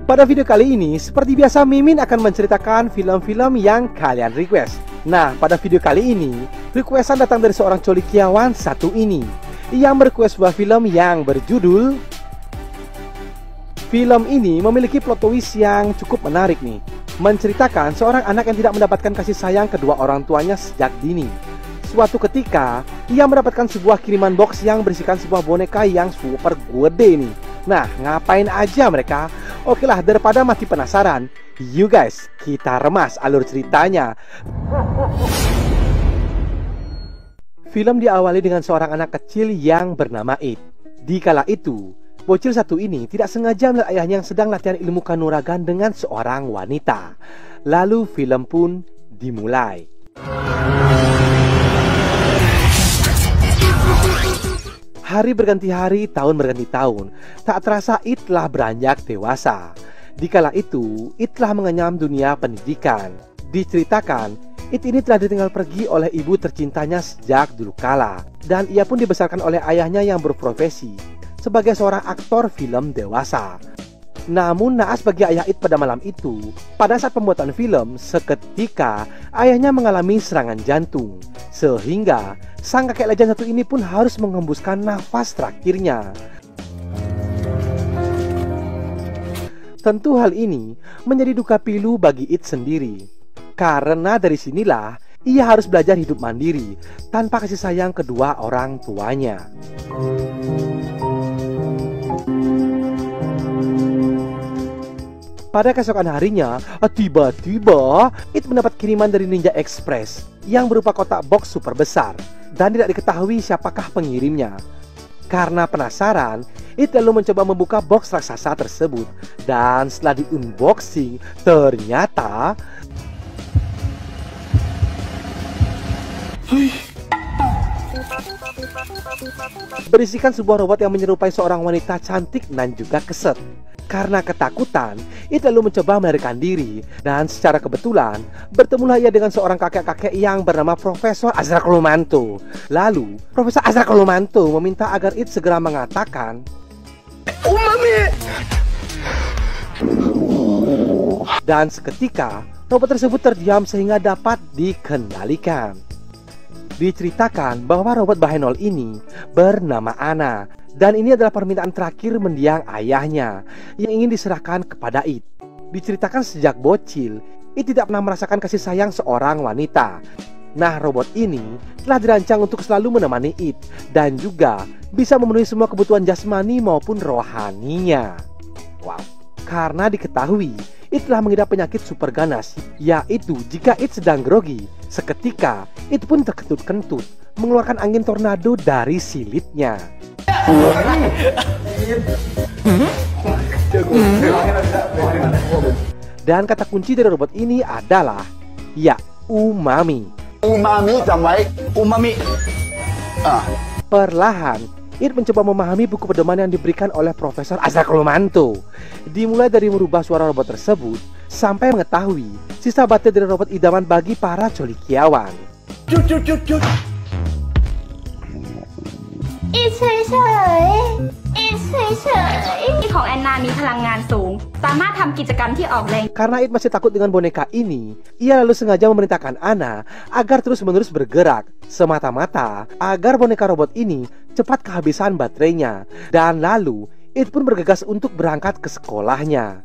Pada video kali ini, seperti biasa Mimin akan menceritakan film-film yang kalian request. Nah, pada video kali ini, requestan datang dari seorang colikiawan satu ini yang merequest sebuah film yang berjudul. Film ini memiliki plot twist yang cukup menarik nih. Menceritakan seorang anak yang tidak mendapatkan kasih sayang kedua orang tuanya sejak dini. Suatu ketika, ia mendapatkan sebuah kiriman box yang berisikan sebuah boneka yang super gede nih. Nah, ngapain aja mereka? Oke lah, daripada mati penasaran, you guys, kita remas alur ceritanya. Film diawali dengan seorang anak kecil yang bernama It. Di kala itu, bocil satu ini tidak sengaja melihat ayahnya yang sedang latihan ilmu kanuragan dengan seorang wanita. Lalu film pun dimulai. Hari berganti hari, tahun berganti tahun. Tak terasa It telah beranjak dewasa. Di kala itu, It telah mengenyam dunia pendidikan. Diceritakan, It ini telah ditinggal pergi oleh ibu tercintanya sejak dulu kala. Dan ia pun dibesarkan oleh ayahnya yang berprofesi sebagai seorang aktor film dewasa. Namun naas bagi ayah It pada malam itu, pada saat pembuatan film, seketika ayahnya mengalami serangan jantung. Sehingga sang kakek legend satu ini pun harus mengembuskan nafas terakhirnya. Tentu hal ini menjadi duka pilu bagi It sendiri. Karena dari sinilah ia harus belajar hidup mandiri tanpa kasih sayang kedua orang tuanya. Pada keesokan harinya, tiba-tiba It mendapat kiriman dari Ninja Express yang berupa kotak box super besar dan tidak diketahui siapakah pengirimnya. Karena penasaran, It lalu mencoba membuka box raksasa tersebut. Dan setelah di-unboxing, ternyata berisikan sebuah robot yang menyerupai seorang wanita cantik dan juga keset. Karena ketakutan, It lalu mencoba melarikan diri. Dan secara kebetulan, bertemulah ia dengan seorang kakek-kakek yang bernama Profesor Azra Kolomanto. Lalu, Profesor Azra Kolomanto meminta agar It segera mengatakan, "Umami!" Dan seketika, robot tersebut terdiam sehingga dapat dikendalikan. Diceritakan bahwa robot Bahenol ini bernama Ana. Dan ini adalah permintaan terakhir mendiang ayahnya yang ingin diserahkan kepada It. Diceritakan sejak bocil, It tidak pernah merasakan kasih sayang seorang wanita. Nah, robot ini telah dirancang untuk selalu menemani It dan juga bisa memenuhi semua kebutuhan jasmani maupun rohaninya. Wow, karena diketahui It telah mengidap penyakit super ganas, yaitu jika It sedang grogi, seketika It pun terkentut-kentut mengeluarkan angin tornado dari silitnya. Dan kata kunci dari robot ini adalah ya, umami. Umami, sampai umami. Perlahan, It mencoba memahami buku pedoman yang diberikan oleh Profesor Azra Kolomanto. Dimulai dari merubah suara robot tersebut sampai mengetahui sisa baterai dari robot idaman bagi para colikiawan.ของแอนนามีพลังงานสูงสามารถทำกิจกรรมที่ออกแรง Karena It masih takut dengan boneka ini, ia lalu sengaja memerintahkan Ana agar terus-menerus bergerak, semata-mata agar boneka robot ini cepat kehabisan baterainya. Dan lalu It pun bergegas untuk berangkat ke sekolahnya.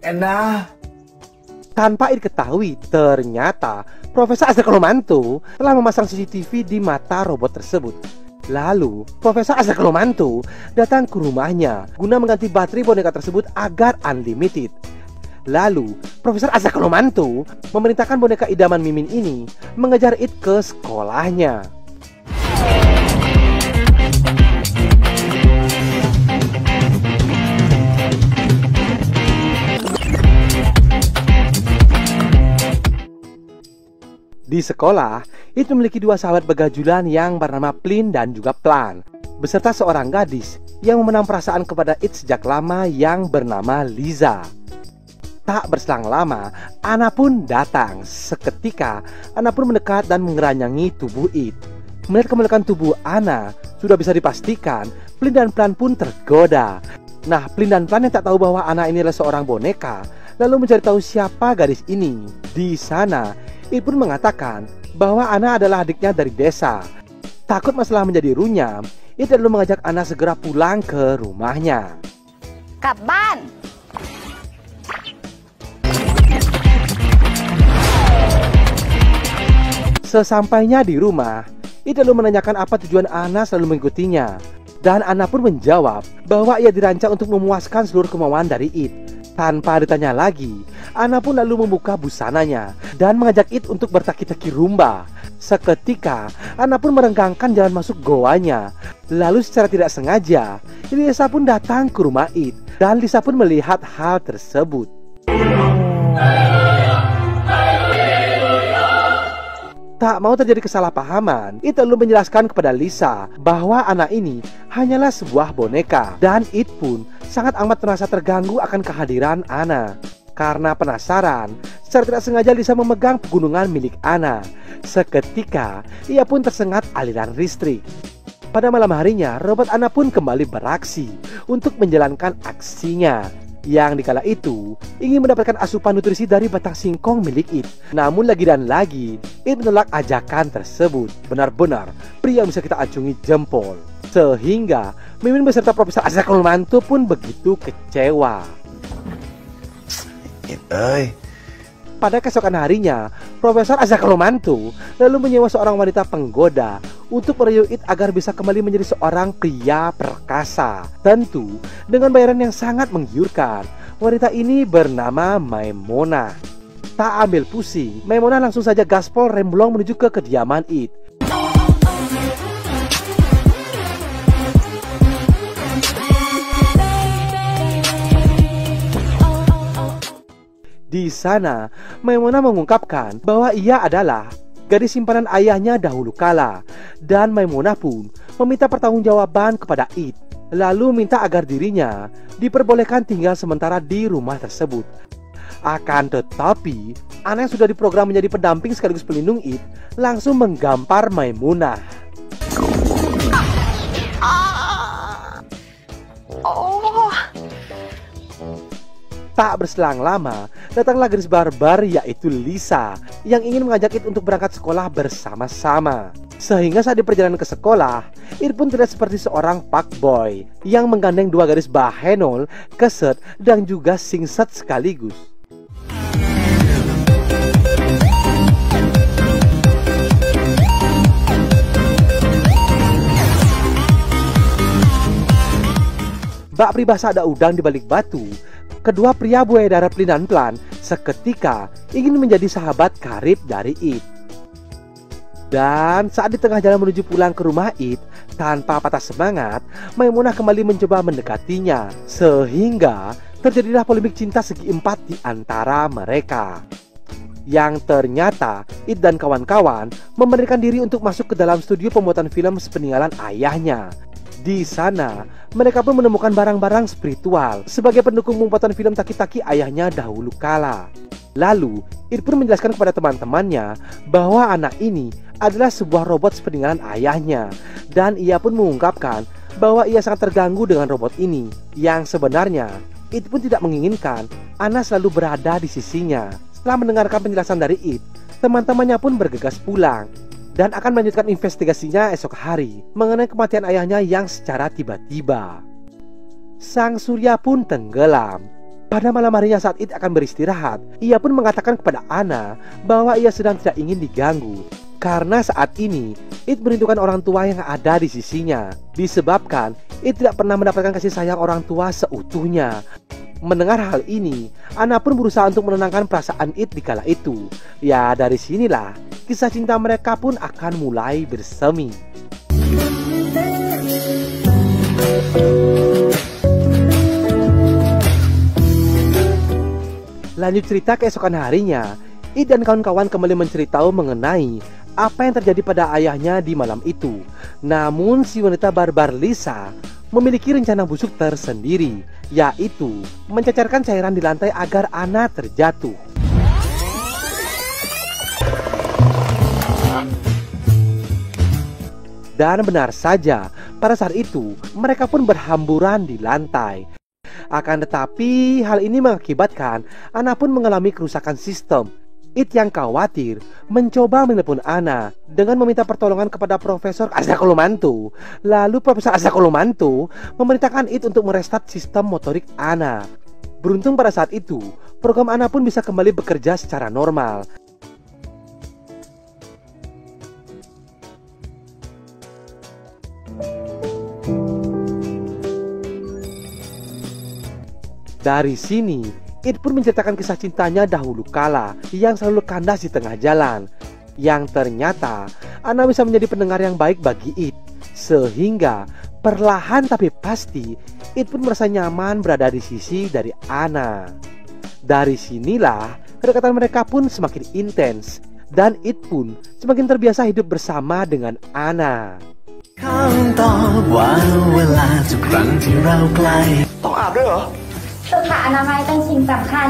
Enak. Tanpa It ketahui, ternyata Profesor Azra Kolomanto telah memasang CCTV di mata robot tersebut. Lalu, Profesor Azra Kolomanto datang ke rumahnya guna mengganti baterai boneka tersebut agar unlimited. Lalu, Profesor Azra Kolomanto memerintahkan boneka idaman Mimin ini mengejar It ke sekolahnya. Di sekolah, It memiliki dua sahabat begajulan yang bernama Plin dan juga Plan, beserta seorang gadis yang memenang perasaan kepada It sejak lama yang bernama Liza. Tak berselang lama, Ana pun datang. Seketika, Ana pun mendekat dan mengeranyangi tubuh It. Melihat kemelekan tubuh Anna, sudah bisa dipastikan Plin dan Plan pun tergoda. Nah, Plin dan Plan yang tak tahu bahwa Anna ini adalah seorang boneka, lalu mencari tahu siapa gadis ini. Di sana, It pun mengatakan bahwa Anna adalah adiknya dari desa. Takut masalah menjadi runyam, It lalu mengajak Anna segera pulang ke rumahnya. กลับบ้าน Sesampainya di rumah, It lalu menanyakan apa tujuan Anna selalu mengikutinya. Dan Anna pun menjawab bahwa ia dirancang untuk memuaskan seluruh kemauan dari It. Tanpa ditanya lagi, Anna pun lalu membuka busananya dan mengajak It untuk bertaki-taki rumba. Seketika, Anna pun merenggangkan jalan masuk goanya. Lalu secara tidak sengaja, Lisa pun datang ke rumah It. Dan Lisa pun melihat hal tersebut. Tak mau terjadi kesalahpahaman, It lalu menjelaskan kepada Lisa bahwa Anna ini hanyalah sebuah boneka. Dan It pun sangat amat merasa terganggu akan kehadiran Anna. Karena penasaran, secara tidak sengaja Lisa memegang pegunungan milik Anna. Seketika, ia pun tersengat aliran listrik. Pada malam harinya, robot Anna pun kembali beraksi untuk menjalankan aksinya. Yang dikala itu ingin mendapatkan asupan nutrisi dari batang singkong milik It. Namun lagi dan lagi, It menolak ajakan tersebut. Benar-benar pria yang bisa kita acungi jempol. Sehingga Mimin beserta Profesor Azrak Mantu pun begitu kecewa. Pada keesokan harinya, Profesor Azrak Mantu lalu menyewa seorang wanita penggoda untuk merayu It agar bisa kembali menjadi seorang pria perkasa. Tentu dengan bayaran yang sangat menggiurkan. Wanita ini bernama Maimonah. Tak ambil pusing, Maimonah langsung saja gaspol remblong menuju ke kediaman It. Di sana, Maimonah mengungkapkan bahwa ia adalah gadis simpanan ayahnya dahulu kala. Dan Maimonah pun meminta pertanggungjawaban kepada It. Lalu minta agar dirinya diperbolehkan tinggal sementara di rumah tersebut. Akan tetapi, Anna yang sudah diprogram menjadi pendamping sekaligus pelindung It langsung menggampar Maimonah. Tak berselang lama, datanglah gadis barbar yaitu Lisa yang ingin mengajak It untuk berangkat sekolah bersama-sama. Sehingga saat di perjalanan ke sekolah, It pun terlihat seperti seorang fuckboy yang menggandeng dua gadis bahenol, keset, dan juga singset sekaligus. Bak pribahasa ada udang di balik batu. Kedua pria buaya darat Plin dan Plan seketika ingin menjadi sahabat karib dari It. Dan saat di tengah jalan menuju pulang ke rumah It, tanpa patah semangat, Maimonah kembali mencoba mendekatinya. Sehingga terjadilah polemik cinta segi empat di antara mereka. Yang ternyata It dan kawan-kawan memberikan diri untuk masuk ke dalam studio pembuatan film sepeninggalan ayahnya. Di sana, mereka pun menemukan barang-barang spiritual sebagai pendukung pembuatan film Taki-Taki ayahnya dahulu kala. Lalu, It pun menjelaskan kepada teman-temannya bahwa anak ini adalah sebuah robot sepeninggalan ayahnya. Dan ia pun mengungkapkan bahwa ia sangat terganggu dengan robot ini. Yang sebenarnya, It pun tidak menginginkan Anna selalu berada di sisinya. Setelah mendengarkan penjelasan dari It, teman-temannya pun bergegas pulang dan akan melanjutkan investigasinya esok hari mengenai kematian ayahnya yang secara tiba-tiba. Sang surya pun tenggelam. Pada malam harinya saat It akan beristirahat, ia pun mengatakan kepada Anna bahwa ia sedang tidak ingin diganggu. Karena saat ini, It merindukan orang tua yang ada di sisinya. Disebabkan, It tidak pernah mendapatkan kasih sayang orang tua seutuhnya. Mendengar hal ini, Anna pun berusaha untuk menenangkan perasaan It di kala itu. Ya, dari sinilah kisah cinta mereka pun akan mulai bersemi. Lanjut cerita keesokan harinya, It dan kawan-kawan kembali menceritakan mengenai apa yang terjadi pada ayahnya di malam itu. Namun si wanita barbar Lisa memiliki rencana busuk tersendiri, yaitu mencecerkan cairan di lantai agar Anna terjatuh. Dan benar saja, pada saat itu mereka pun berhamburan di lantai. Akan tetapi hal ini mengakibatkan Ana pun mengalami kerusakan sistem. It yang khawatir mencoba menelepon Ana dengan meminta pertolongan kepada Profesor Azrakulumanto. Lalu Profesor Azrakulumanto memerintahkan It untuk merestart sistem motorik Ana. Beruntung pada saat itu program Ana pun bisa kembali bekerja secara normal. Dari sini, It pun menceritakan kisah cintanya dahulu kala yang selalu kandas di tengah jalan. Yang ternyata Ana bisa menjadi pendengar yang baik bagi It. Sehingga perlahan tapi pasti It pun merasa nyaman berada di sisi dari Ana. Dari sinilah kedekatan mereka pun semakin intens. Dan It pun semakin terbiasa hidup bersama dengan Ana. ต้องอาบด้วยเหรอ สุขอนามัยเป็นสิ่งสำคัญ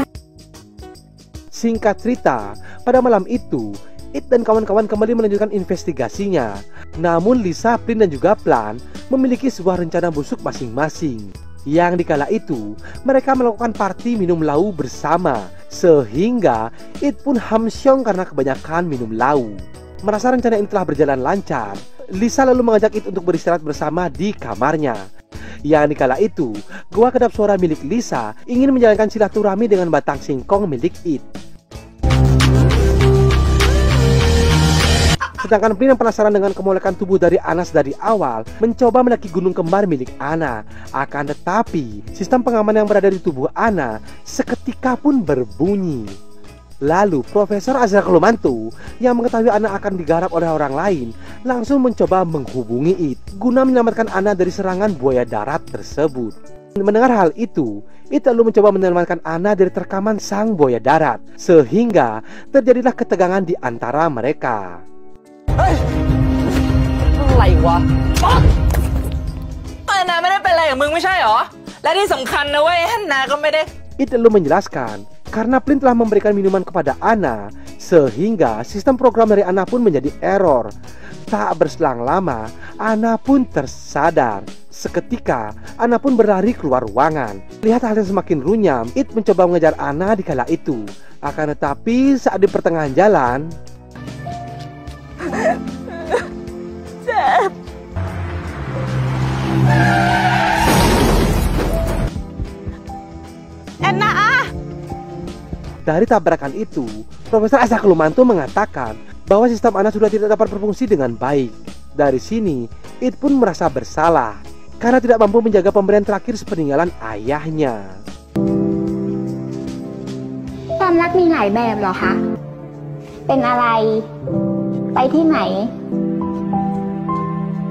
Singkat cerita, pada malam itu It dan kawan-kawan kembali melanjutkan investigasinya. Namun Lisa, Plin dan juga Plan memiliki sebuah rencana busuk masing-masing. Yang dikala itu mereka melakukan party minum lau bersama. Sehingga It pun hamsyong karena kebanyakan minum lau. Merasa rencana ini telah berjalan lancar, Lisa lalu mengajak It untuk beristirahat bersama di kamarnya. Yang dikala itu, gua kedap suara milik Lisa ingin menjalankan silaturahmi dengan batang singkong milik It. Sedangkan Plin yang penasaran dengan kemolekan tubuh dari Ana dari awal, mencoba mendaki gunung kembar milik Ana. Akan tetapi, sistem pengaman yang berada di tubuh Ana seketika pun berbunyi. Lalu Profesor Azrakulumanto yang mengetahui Ana akan digarap oleh orang lain langsung mencoba menghubungi It guna menyelamatkan Ana dari serangan buaya darat tersebut. Mendengar hal itu, It lalu mencoba menyelamatkan Ana dari terkaman sang buaya darat. Sehingga terjadilah ketegangan di antara mereka. อะไรวะป๊อกแอนนาไม่ได้เป็นอะไรกับมึงไม่ใช่หรอและที่สำคัญนะเว้ยแอนนาก็ไม่ได้ It lalu menjelaskan karena Plin telah memberikan minuman kepada Ana, sehingga sistem program dari Ana pun menjadi error. Tak berselang lama, Ana pun tersadar. Seketika, Ana pun berlari keluar ruangan. Lihat hal yang semakin runyam, It mencoba mengejar Ana di kala itu. Akan tetapi saat di pertengahan jalan, dari tabrakan itu, Profesor Azrakulumanto mengatakan bahwa sistem Ana sudah tidak dapat berfungsi dengan baik. Dari sini, It pun merasa bersalah karena tidak mampu menjaga pemberian terakhir sepeninggalan ayahnya. ความรักมีหลายแบบเหรอคะ เป็นอะไร ไปที่ไหน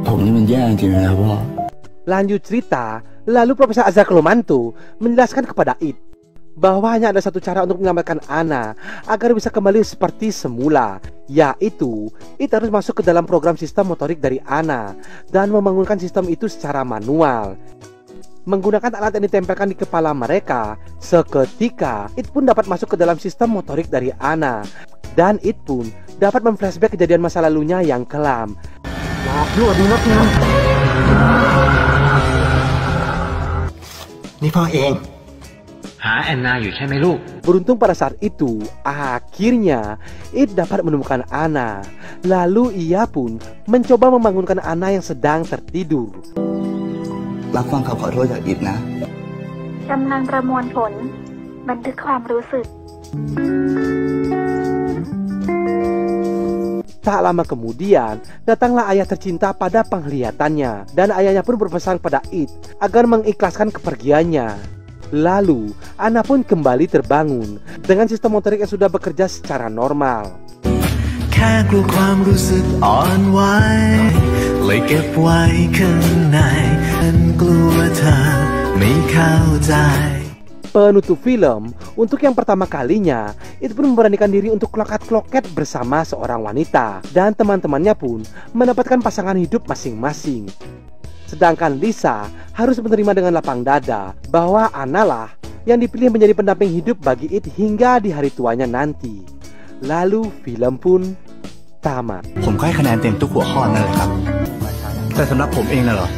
ผมนี่มันแย่จริงๆนะพ่อ Lanjut cerita, lalu Profesor Azrakulumanto menjelaskan kepada It bahwa hanya ada satu cara untuk menyelamatkan Ana agar bisa kembali seperti semula, yaitu It harus masuk ke dalam program sistem motorik dari Ana dan membangunkan sistem itu secara manual. Menggunakan alat yang ditempelkan di kepala mereka, seketika It pun dapat masuk ke dalam sistem motorik dari Ana. Dan It pun dapat memflashback kejadian masa lalunya yang kelam. Iniพ่อเอง หาแอนนาอยู่ใช่ไหมลูก Beruntung pada saat itu, akhirnya It dapat menemukan Ana. Lalu ia pun mencoba membangunkan Ana yang sedang tertidur. รับฟังคำขอโทษจากอิดนะ กำลังประมวลผล บันทึกความรู้สึก Tak lama kemudian, datanglah ayah tercinta pada penglihatannya. Dan ayahnya pun berpesan pada It agar mengikhlaskan kepergiannya. Lalu, Ana pun kembali terbangun dengan sistem motorik yang sudah bekerja secara normal. แค่กลัวความรู้สึกอ่อนไหวเลยเก็บไว้ข้างในฉันกลัวเธอไม่เข้าใจ Penutup film, untuk yang pertama kalinya, It pun memberanikan diri untuk kloket-kloket bersama seorang wanita. Dan teman-temannya pun mendapatkan pasangan hidup masing-masing. Sedangkan Lisa harus menerima dengan lapang dada bahwa Ana lah yang dipilih menjadi pendamping hidup bagi It hingga di hari tuanya nanti. Lalu film pun tamat. ผมก็ให้คะแนนเต็มทุกหัวข้อนั่นแหละครับ แต่สำหรับผมเองน่ะเหรอ